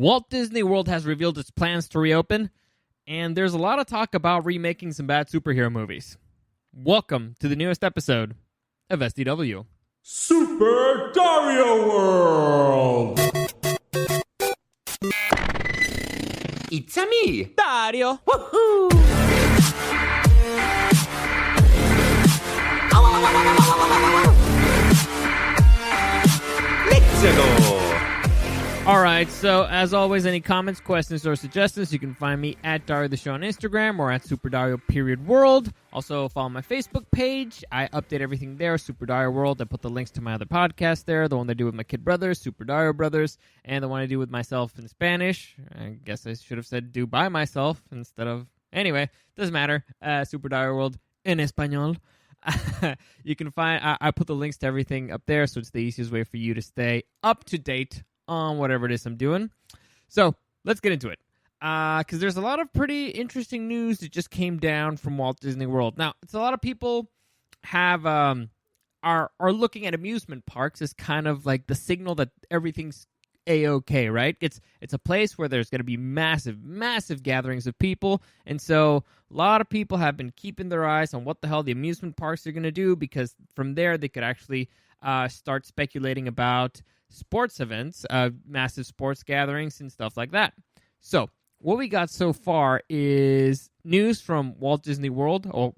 Walt Disney World has revealed its plans to reopen, and there's a lot of talk about remaking some bad superhero movies. Welcome to the newest episode of SDW. Super Dario World! It's a me, Dario! Woohoo! Let's go! Alright, so as always, any comments, questions, or suggestions, you can find me at Dario the Show on Instagram or at SuperDario_World. Also, follow my Facebook page. I update everything there, Super Dario World. I put the links to my other podcast there, the one I do with my kid brothers, Super Dario Brothers, and the one I do with myself in Spanish. I guess I should have said do by myself instead of... Anyway, doesn't matter. Super Dario World en Español. You can find... I put the links to everything up there, so it's the easiest way for you to stay up to date on whatever it is I'm doing. So let's get into it, because there's a lot of pretty interesting news that just came down from Walt Disney World. Now, it's a lot of people have are looking at amusement parks as kind of like the signal that everything's a-okay, right? It's a place where there's going to be massive gatherings of people, and so a lot of people have been keeping their eyes on what the hell the amusement parks are going to do, because from there they could actually start speculating about sports events, massive sports gatherings, and stuff like that. So, what we got so far is news from Walt Disney World, or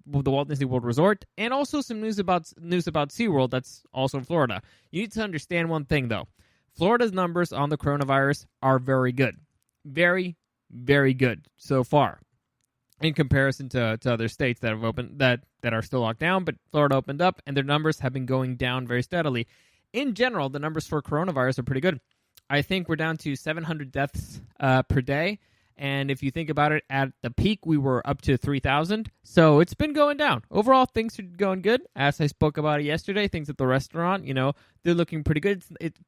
the Walt Disney World Resort, and also some news about SeaWorld that's also in Florida. You need to understand one thing, though. Florida's numbers on the coronavirus are very good. Very, very good so far, in comparison to other states that have opened that are still locked down, but Florida opened up, and their numbers have been going down very steadily. In general, the numbers for coronavirus are pretty good. I think we're down to 700 deaths per day, and if you think about it, at the peak, we were up to 3,000, so it's been going down. Overall, things are going good. As I spoke about it yesterday, things at the restaurant, they're looking pretty good.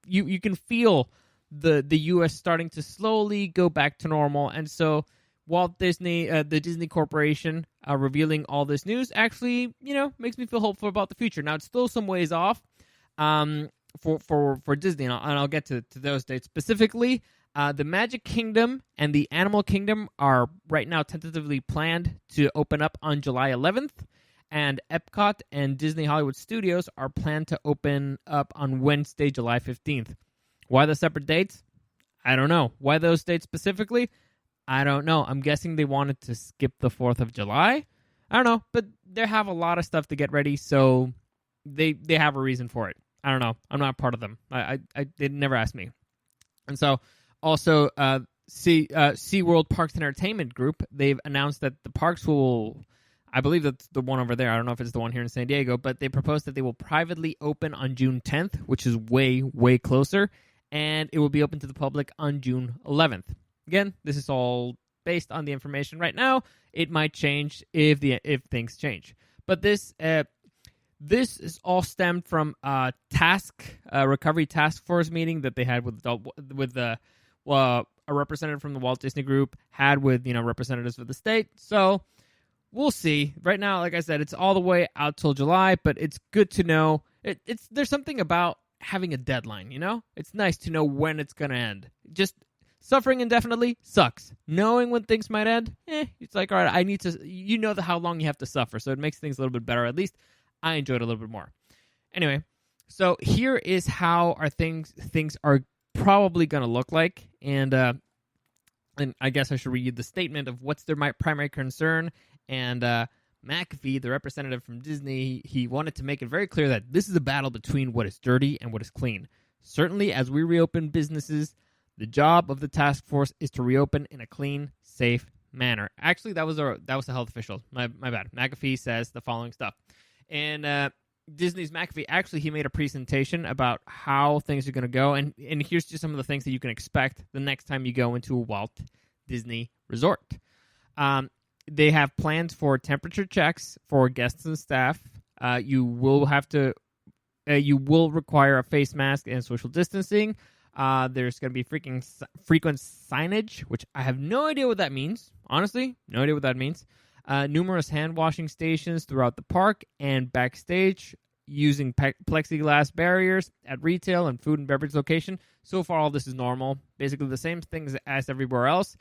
You can feel the U.S. starting to slowly go back to normal, and so Walt Disney, the Disney Corporation, revealing all this news actually, makes me feel hopeful about the future. Now, it's still some ways off for Disney, and I'll get to those dates specifically. The Magic Kingdom and the Animal Kingdom are right now tentatively planned to open up on July 11th, and Epcot and Disney Hollywood Studios are planned to open up on Wednesday, July 15th. Why the separate dates? I don't know. Why those dates specifically? I don't know. I'm guessing they wanted to skip the 4th of July. I don't know, but they have a lot of stuff to get ready, so they have a reason for it. I don't know. I'm not part of them. They never asked me. And so, also, SeaWorld Parks and Entertainment Group, they've announced that the parks will, I believe that's the one over there. I don't know if it's the one here in San Diego, but they proposed that they will privately open on June 10th, which is way, way closer, and it will be open to the public on June 11th. Again, this is all based on the information right now. It might change if things change. But this is all stemmed from a recovery task force meeting that they had with a representative from the Walt Disney Group, had with representatives of the state. So we'll see. Right now, like I said, it's all the way out till July, but it's good to know. There's something about having a deadline. It's nice to know when it's gonna end. Just suffering indefinitely sucks. Knowing when things might end, it's like, all right, I need to. How long you have to suffer, so it makes things a little bit better. At least I enjoyed it a little bit more. Anyway, so here is how our things are probably going to look like, and I guess I should read you the statement of what's their primary concern. And McAfee, the representative from Disney, he wanted to make it very clear that this is a battle between what is dirty and what is clean. Certainly, as we reopen businesses, the job of the task force is to reopen in a clean, safe manner. Actually, that was a health official. My bad. McAfee says the following stuff. And Disney's McAfee, actually, he made a presentation about how things are going to go. And here's just some of the things that you can expect the next time you go into a Walt Disney Resort. They have plans for temperature checks for guests and staff. You will require a face mask and social distancing. There's going to be frequent signage, which I have no idea what that means. Honestly, no idea what that means. Numerous hand washing stations throughout the park and backstage. using plexiglass barriers at retail and food and beverage location. So far, all this is normal. Basically the same things as everywhere else.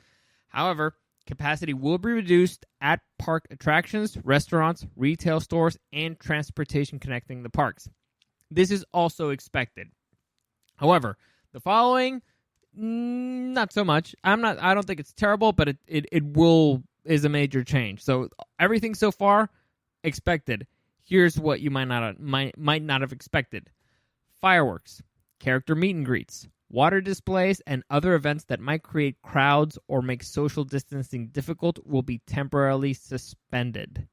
However, capacity will be reduced at park attractions, restaurants, retail stores, and transportation connecting the parks. This is also expected. However, the following, not so much. I don't think it's terrible, but it is a major change. So everything so far expected. Here's what you might not have expected: fireworks, character meet and greets, water displays, and other events that might create crowds or make social distancing difficult will be temporarily suspended.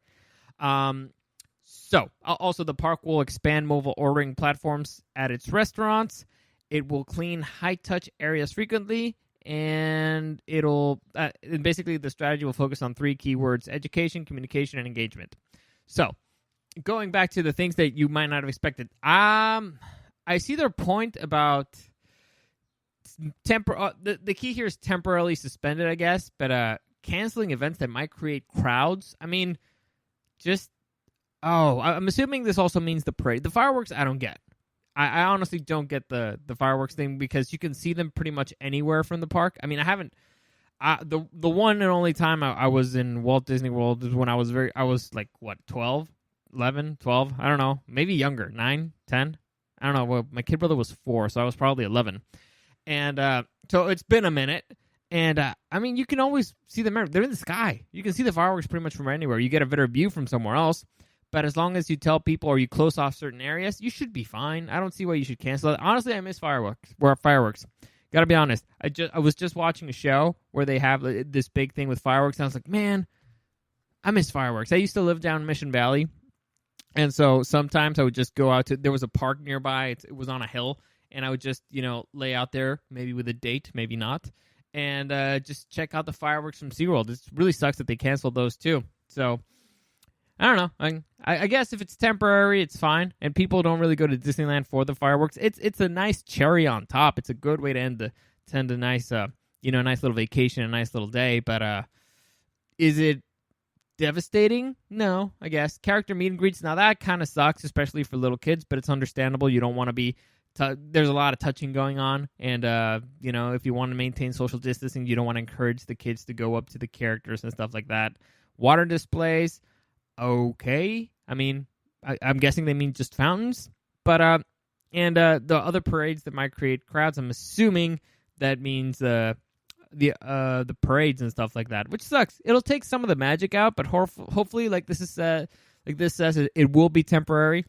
So also the park will expand mobile ordering platforms at its restaurants. It will clean high-touch areas frequently, and it'll basically the strategy will focus on 3 keywords: education, communication, and engagement. So, going back to the things that you might not have expected, I see their point about the key here is temporarily suspended, I guess, but canceling events that might create crowds. I mean, I'm assuming this also means the parade. The fireworks, I don't get. I honestly don't get the fireworks thing because you can see them pretty much anywhere from the park. I mean, I haven't. The one and only time I was in Walt Disney World is when I was like, what, 12, 11, 12? I don't know. Maybe younger, 9, 10? I don't know. Well, my kid brother was 4, so I was probably 11. And so it's been a minute. And, I mean, you can always see them. They're in the sky. You can see the fireworks pretty much from anywhere. You get a better view from somewhere else. But as long as you tell people or you close off certain areas, you should be fine. I don't see why you should cancel it. Honestly, I miss fireworks. Gotta be honest. I was just watching a show where they have this big thing with fireworks, and I was like, man, I miss fireworks. I used to live down in Mission Valley, and so sometimes I would just go out to. There was a park nearby. It was on a hill, and I would just lay out there, maybe with a date, maybe not, and just check out the fireworks from SeaWorld. It really sucks that they canceled those too. So I don't know. I guess if it's temporary, it's fine. And people don't really go to Disneyland for the fireworks. It's a nice cherry on top. It's a good way to end a nice nice little vacation, a nice little day. But is it devastating? No, I guess. Character meet and greets. Now that kind of sucks, especially for little kids. But it's understandable. You don't want to be. There's a lot of touching going on, and if you want to maintain social distancing, you don't want to encourage the kids to go up to the characters and stuff like that. Water displays. Okay, I mean, I'm guessing they mean just fountains, but the other parades that might create crowds, I'm assuming that means the parades and stuff like that, which sucks. It'll take some of the magic out, but hopefully, like this says, it will be temporary.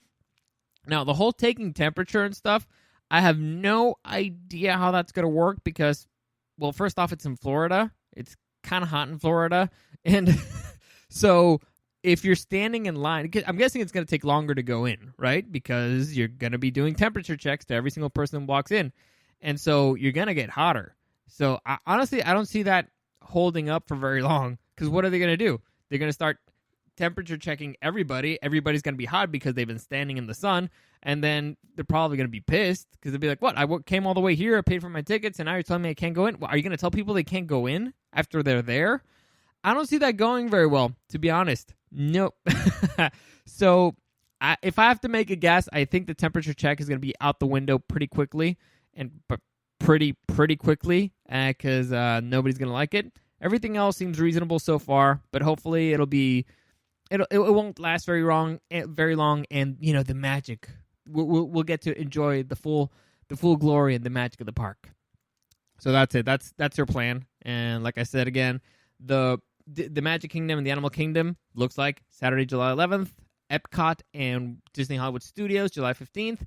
Now, the whole taking temperature and stuff, I have no idea how that's going to work because, well, first off, it's in Florida. It's kind of hot in Florida, and so if you're standing in line, I'm guessing it's going to take longer to go in, right? Because you're going to be doing temperature checks to every single person who walks in. And so you're going to get hotter. So honestly, I don't see that holding up for very long because what are they going to do? They're going to start temperature checking everybody. Everybody's going to be hot because they've been standing in the sun. And then they're probably going to be pissed because they'll be like, what? I came all the way here, I paid for my tickets, and now you're telling me I can't go in? Well, are you going to tell people they can't go in after they're there? I don't see that going very well, to be honest. Nope. So if I have to make a guess, I think the temperature check is going to be out the window pretty quickly, but pretty quickly because nobody's going to like it. Everything else seems reasonable so far, but hopefully it won't last very long, and the magic we'll get to enjoy the full glory and the magic of the park. So that's it. That's their plan. And like I said again, the Magic Kingdom and the Animal Kingdom looks like Saturday, July 11th. Epcot and Disney Hollywood Studios, July 15th.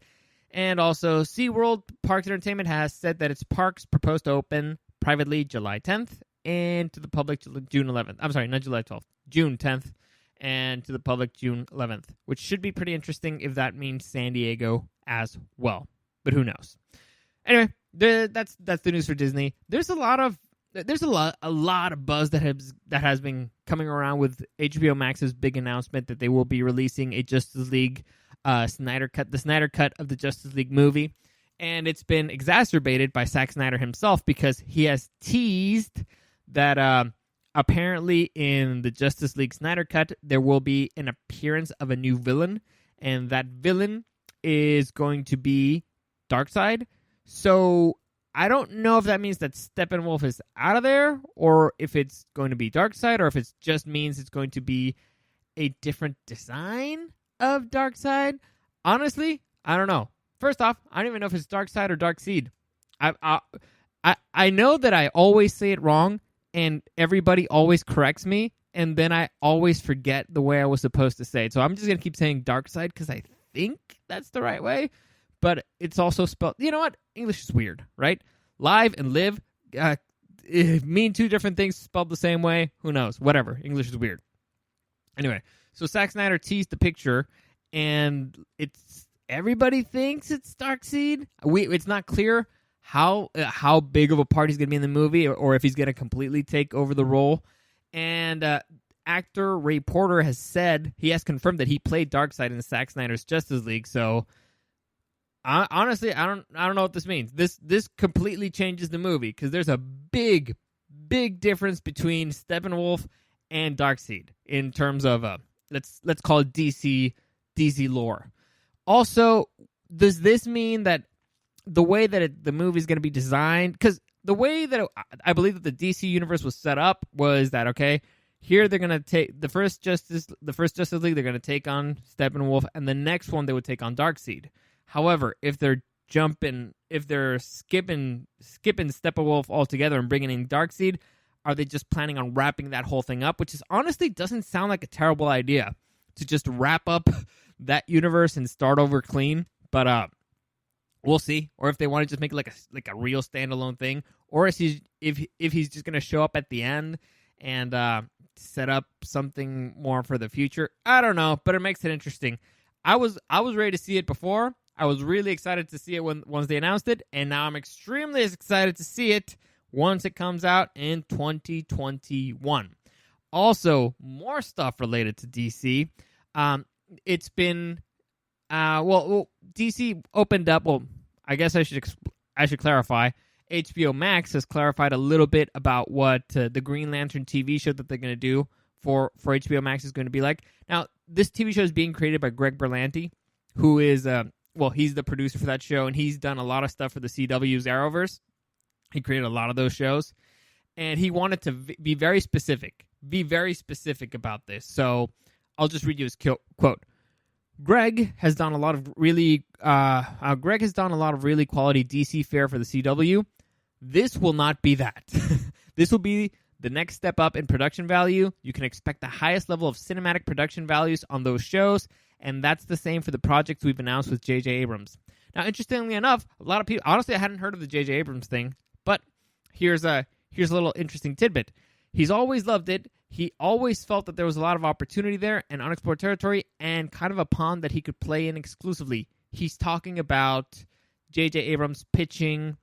And also SeaWorld Parks Entertainment has said that its parks proposed to open privately July 10th and to the public June 11th. I'm sorry, not July 12th. June 10th and to the public June 11th, which should be pretty interesting if that means San Diego as well. But who knows? Anyway, that's the news for Disney. There's a lot of buzz that has been coming around with HBO Max's big announcement that they will be releasing a Justice League Snyder Cut, the Snyder Cut of the Justice League movie, and it's been exacerbated by Zack Snyder himself because he has teased that apparently in the Justice League Snyder Cut there will be an appearance of a new villain, and that villain is going to be Darkseid. So I don't know if that means that Steppenwolf is out of there, or if it's going to be Darkseid, or if it just means it's going to be a different design of Darkseid. Honestly, I don't know. First off, I don't even know if it's Darkseid or Darkseid. I know that I always say it wrong, and everybody always corrects me, and then I always forget the way I was supposed to say it. So I'm just going to keep saying Darkseid because I think that's the right way, but it's also spelled... You know what? English is weird, right? Live and live mean two different things spelled the same way. Who knows? Whatever. English is weird. Anyway, so Zack Snyder teased the picture, and everybody thinks it's Darkseid. It's not clear how big of a part he's going to be in the movie, or if he's going to completely take over the role. And actor Ray Porter has confirmed that he played Darkseid in Zack Snyder's Justice League. So honestly, I don't know what this means. This completely changes the movie because there's a big difference between Steppenwolf and Darkseid in terms of let's call it DC lore. Also, does this mean that the way that the movie is going to be designed, because the way that I believe that the DC universe was set up was that, okay, here they're going to take the first Justice League, they're going to take on Steppenwolf, and the next one they would take on Darkseid. However, if they're skipping Steppenwolf altogether and bringing in Darkseid, are they just planning on wrapping that whole thing up? Which is honestly doesn't sound like a terrible idea to just wrap up that universe and start over clean. But we'll see. Or if they want to just make it like a real standalone thing, or if he's just gonna show up at the end and set up something more for the future. I don't know, but it makes it interesting. I was ready to see it before. I was really excited to see it once they announced it, and now I'm extremely excited to see it once it comes out in 2021. Also, more stuff related to DC. It's been DC opened up. Well, I guess I should clarify. HBO Max has clarified a little bit about what the Green Lantern TV show that they're going to do for HBO Max is going to be like. Now, this TV show is being created by Greg Berlanti, who is he's the producer for that show, and he's done a lot of stuff for the CW's Arrowverse. He created a lot of those shows, and he wanted to be very specific about this. So I'll just read you his quote. Greg has done a lot of really quality DC fare for the CW. This will not be that. This will be the next step up in production value. You can expect the highest level of cinematic production values on those shows, and that's the same for the projects we've announced with J.J. Abrams. Now, interestingly enough, a lot of people, honestly, I hadn't heard of the J.J. Abrams thing, but here's a little interesting tidbit. He's always loved it. He always felt that there was a lot of opportunity there and unexplored territory and kind of a pond that he could play in exclusively. He's talking about J.J. Abrams pitching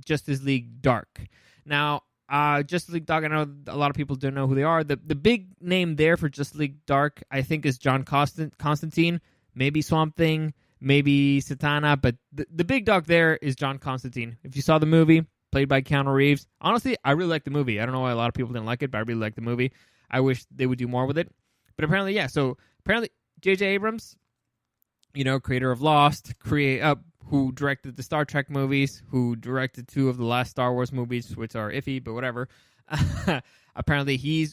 Justice League Dark. Now, Justice League Dark, I know a lot of people don't know who they are. The big name there for Justice League Dark, I think, is John Constantine, maybe Swamp Thing, maybe Satana, but the big dog there is John Constantine. If you saw the movie, played by Keanu Reeves. Honestly, I really like the movie. I don't know why a lot of people didn't like it, but I really like the movie. I wish they would do more with it. But apparently, yeah. So apparently, J.J. Abrams, creator of Lost, who directed the Star Trek movies, who directed 2 of the last Star Wars movies, which are iffy, but whatever. Apparently,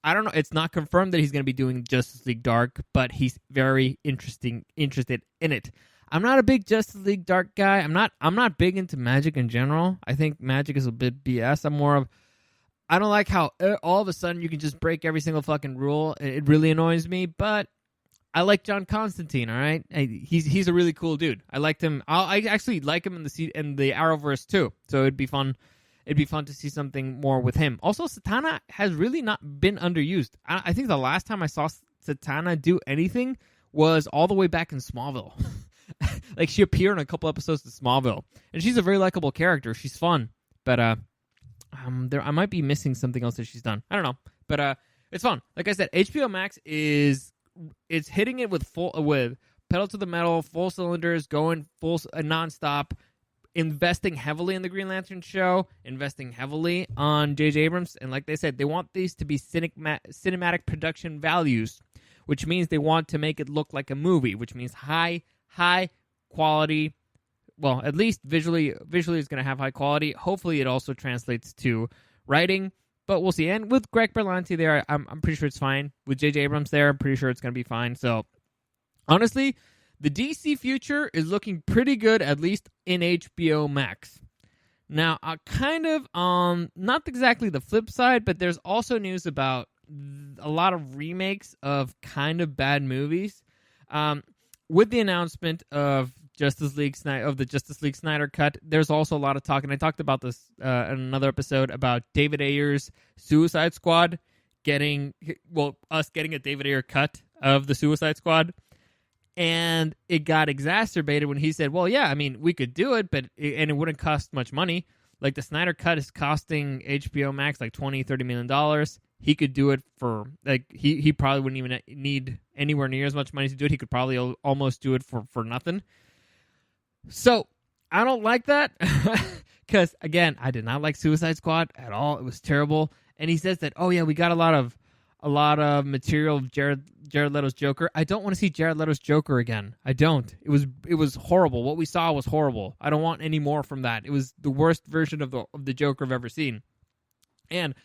I don't know. It's not confirmed that he's going to be doing Justice League Dark, but he's very interested in it. I'm not a big Justice League Dark guy. I'm not big into magic in general. I think magic is a bit BS. I don't like how all of a sudden you can just break every single fucking rule. It really annoys me, but I like John Constantine, all right? He's a really cool dude. I liked him. I actually like him in the Arrowverse too. So it'd be fun to see something more with him. Also, Satana has really not been underused. I think the last time I saw Satana do anything was all the way back in Smallville. Like, she appeared in a couple episodes of Smallville, and she's a very likable character. She's fun, but I might be missing something else that she's done. I don't know, but it's fun. Like I said, HBO Max is hitting it with pedal to the metal, full cylinders, going full nonstop, investing heavily in the Green Lantern show, investing heavily on J.J. Abrams, and like they said, they want these to be cinematic production values, which means they want to make it look like a movie, which means high quality. Well, at least visually it's going to have high quality. Hopefully it also translates to writing, but we'll see. And with Greg Berlanti there, I'm pretty sure it's fine. With J.J. Abrams there, I'm pretty sure it's going to be fine. So, honestly, the DC future is looking pretty good, at least in HBO Max. Now, kind of not exactly the flip side, but there's also news about a lot of remakes of kind of bad movies. With the announcement of the Justice League Snyder Cut, there's also a lot of talk, and I talked about this in another episode about David Ayer's Suicide Squad getting a David Ayer cut of the Suicide Squad. And it got exacerbated when he said, well, yeah, I mean, we could do it, but it wouldn't cost much money. Like, the Snyder Cut is costing HBO Max like $20-30 million. He could do it for, like, he probably wouldn't even need anywhere near as much money to do it. He could probably almost do it for nothing. So, I don't like that. Because, again, I did not like Suicide Squad at all. It was terrible. And he says that, oh, yeah, we got a lot of material of Jared Leto's Joker. I don't want to see Jared Leto's Joker again. I don't. It was horrible. What we saw was horrible. I don't want any more from that. It was the worst version of the Joker I've ever seen. And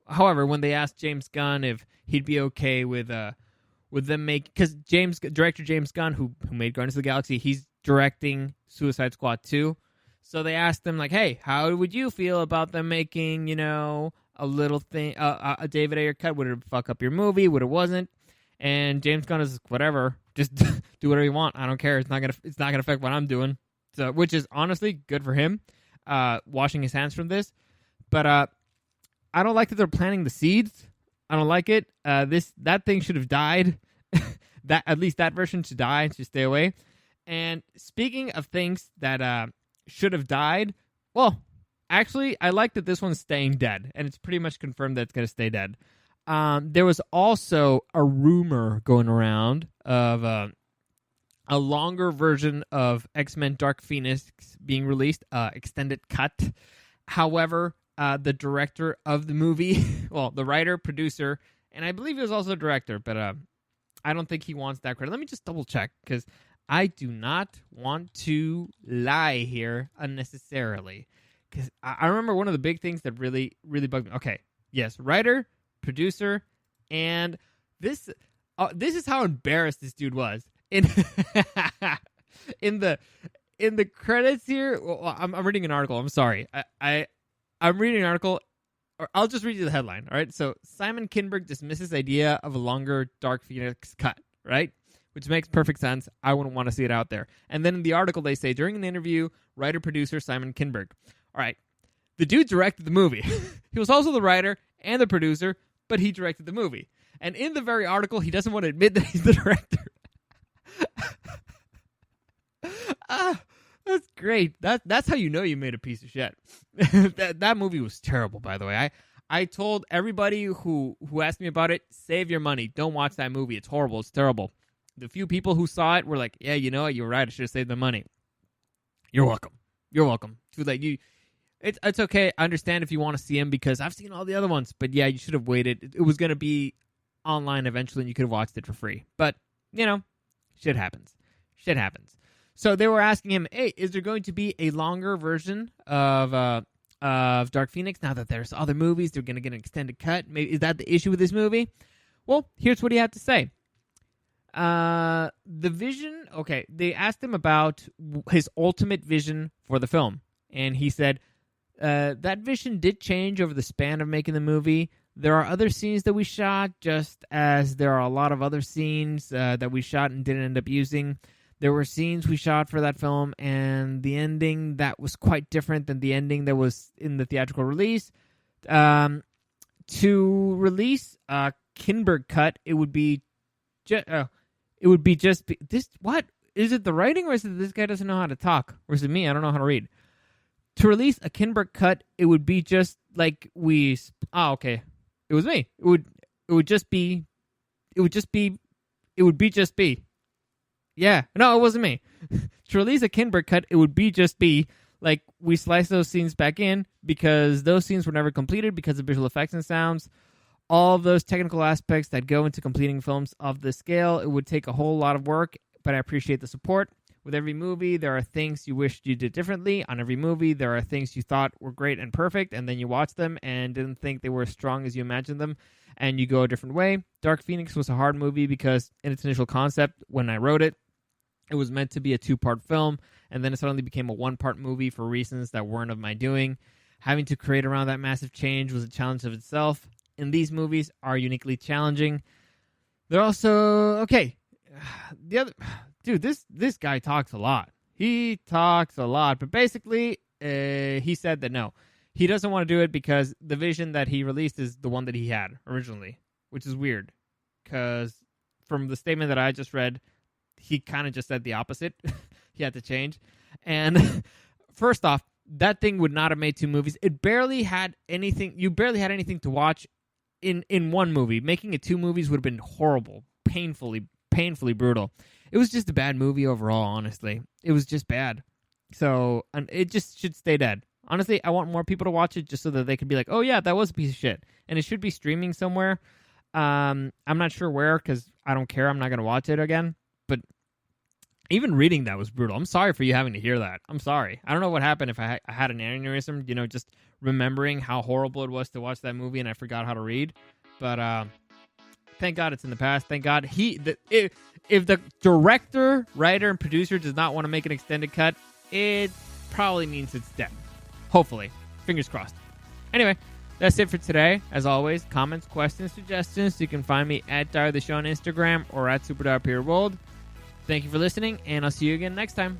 however, when they asked James Gunn if he'd be okay with them because director James Gunn, who made Guardians of the Galaxy, he's directing Suicide Squad 2. So they asked him, like, hey, how would you feel about them making, a little thing, a David Ayer cut? Would it fuck up your movie? Would it wasn't? And James Gunn is whatever, just do whatever you want. I don't care. It's not gonna affect what I'm doing. So, which is honestly good for him, washing his hands from this. But I don't like that they're planting the seeds. I don't like it. That thing should have died. That at least that version should die. Should stay away. And speaking of things that should have died, well, actually, I like that this one's staying dead, and it's pretty much confirmed that it's going to stay dead. There was also a rumor going around of a longer version of X-Men Dark Phoenix being released, extended cut. However, the director of the movie, well, the writer, producer, and I believe he was also the director, but I don't think he wants that credit. Let me just double check, because I do not want to lie here unnecessarily. Because I remember one of the big things that really, really bugged me. Okay, yes, writer, producer, and this is how embarrassed this dude was in in the credits here. Well, I'm reading an article. I'm sorry. I'm reading an article. Or I'll just read you the headline. All right. So Simon Kinberg dismisses idea of a longer Dark Phoenix cut. Right. Which makes perfect sense. I wouldn't want to see it out there. And then in the article, they say, during an interview, writer-producer Simon Kinberg. All right, the dude directed the movie. He was also the writer and the producer, but he directed the movie. And in the very article, he doesn't want to admit that he's the director. That's great. That's how you know you made a piece of shit. That movie was terrible, by the way. I told everybody who asked me about it, save your money. Don't watch that movie. It's horrible. It's terrible. The few people who saw it were like, yeah, you know what? You're right. I should have saved the money. You're welcome. You're welcome. Too late. It's okay. I understand if you want to see him because I've seen all the other ones. But yeah, you should have waited. It was going to be online eventually and you could have watched it for free. But, shit happens. Shit happens. So they were asking him, hey, is there going to be a longer version of Dark Phoenix now that there's other movies? They're going to get an extended cut. Maybe, is that the issue with this movie? Well, here's what he had to say. The vision, okay, they asked him about his ultimate vision for the film. And he said, that vision did change over the span of making the movie. There are other scenes that we shot, just as there are a lot of other scenes that we shot and didn't end up using. There were scenes we shot for that film, and the ending that was quite different than the ending that was in the theatrical release. To release a Kinberg cut, it would be just this. What is it? The writing, or is it this guy doesn't know how to talk, or is it me? I don't know how to read. To release a Kinberg cut, it would be just like we. Oh, okay. It was me. It would just be. Yeah. No, it wasn't me. To release a Kinberg cut, it would just be like we slice those scenes back in because those scenes were never completed because of visual effects and sounds. all of those technical aspects that go into completing films of this scale, it would take a whole lot of work, but I appreciate the support. With every movie, there are things you wished you did differently. On every movie, there are things you thought were great and perfect, and then you watch them and didn't think they were as strong as you imagined them, and you go a different way. Dark Phoenix was a hard movie because in its initial concept, when I wrote it, it was meant to be a 2-part film, and then it suddenly became a 1-part movie for reasons that weren't of my doing. Having to create around that massive change was a challenge of itself, and these movies are uniquely challenging. They're also... Okay, the other... Dude, this guy talks a lot. He talks a lot, but basically, he said that no. He doesn't want to do it because the vision that he released is the one that he had originally, which is weird, because from the statement that I just read, he kind of just said the opposite. He had to change. And first off, that thing would not have made 2 movies. It barely had anything. You barely had anything to watch in one movie. Making it 2 movies would have been horrible, painfully brutal. It was just a bad movie overall, honestly. It was just bad. So, and it just should stay dead. Honestly, I want more people to watch it just so that they could be like, oh yeah, that was a piece of shit. And it should be streaming somewhere. I'm not sure where because I don't care. I'm not going to watch it again. But even reading that was brutal. I'm sorry for you having to hear that. I'm sorry. I don't know what happened if I had an aneurysm, just remembering how horrible it was to watch that movie and I forgot how to read. But thank God it's in the past. Thank God if the director, writer, and producer does not want to make an extended cut, it probably means it's dead. Hopefully. Fingers crossed. Anyway, that's it for today. As always, comments, questions, suggestions, you can find me at Dario the Show on Instagram or at Super Dario World. Thank you for listening, and I'll see you again next time.